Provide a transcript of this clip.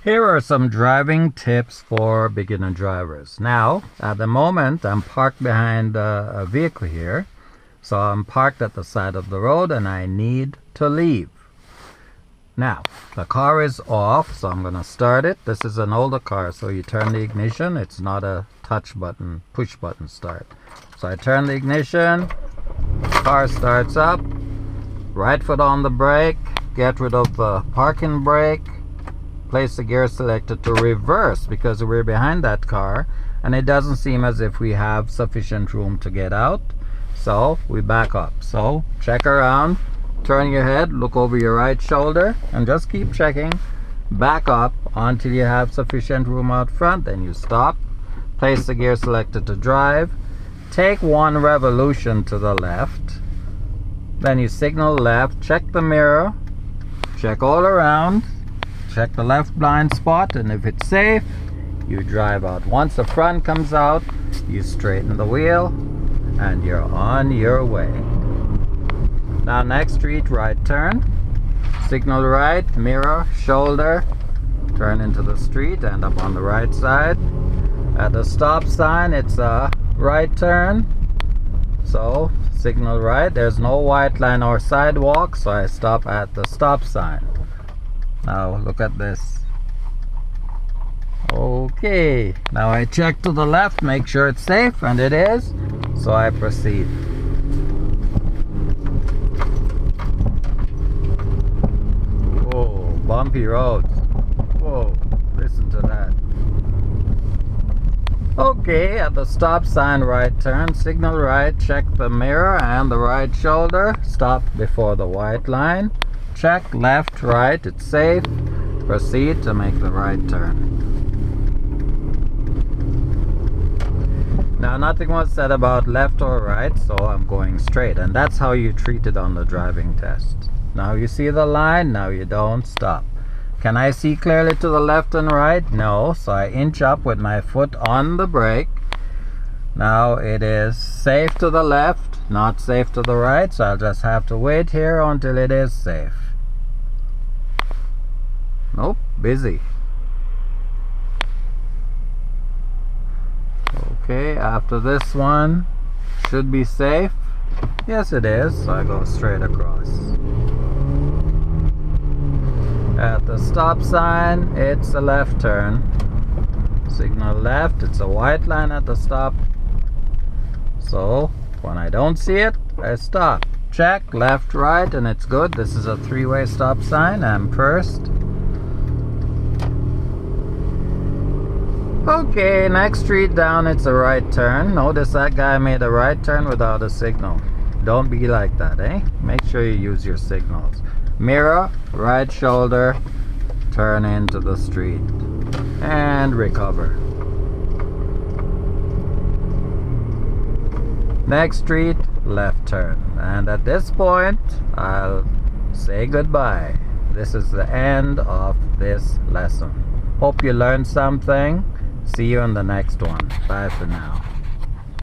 Here are some driving tips for beginner drivers. Now, at the moment, I'm parked behind a vehicle here. So I'm parked at the side of the road and I need to leave. Now, the car is off, so I'm going to start it. This is an older car, so you turn the ignition. It's not a touch button, push button start. So I turn the ignition, car starts up, right foot on the brake, get rid of the parking brake, place the gear selector to reverse because we're behind that car and it doesn't seem as if we have sufficient room to get out. So we back up. So check around, turn your head, look over your right shoulder and just keep checking. Back up until you have sufficient room out front, then you stop, place the gear selector to drive, take one revolution to the left, then you signal left, check the mirror, check all around, check the left blind spot, and if it's safe, you drive out. Once the front comes out, you straighten the wheel and you're on your way. Now next street, right turn, signal right, mirror, shoulder, turn into the street, end up on the right side. At the stop sign, it's a right turn, so signal right. There's no white line or sidewalk, so I stop at the stop sign. Now look at this. Okay, now I check to the left, make sure it's safe, and it is, so I proceed. Whoa, bumpy roads. Whoa, listen to that. Okay, at the stop sign, right turn, signal right, check the mirror and the right shoulder, stop before the white line, check left, right, it's safe, proceed to make the right turn. Now nothing was said about left or right, so I'm going straight, and that's how you treat it on the driving test. Now you see the line, now you don't stop. Can I see clearly to the left and right? No, so I inch up with my foot on the brake. Now it is safe to the left, not safe to the right, so I'll just have to wait here until it is safe. Nope, busy. Okay, after this one, should be safe. Yes it is, so I go straight across. At the stop sign, it's a left turn. Signal left, it's a white line at the stop. So, when I don't see it, I stop. Check, left, right, and it's good. This is a three-way stop sign. I'm first. Okay, next street down, it's a right turn. Notice that guy made a right turn without a signal. Don't be like that, eh? Make sure you use your signals. Mirror, right shoulder, turn into the street and recover. Next street, left turn, and at this point I'll say goodbye. This is the end of this lesson. Hope you learned something. See you in the next one. Bye for now.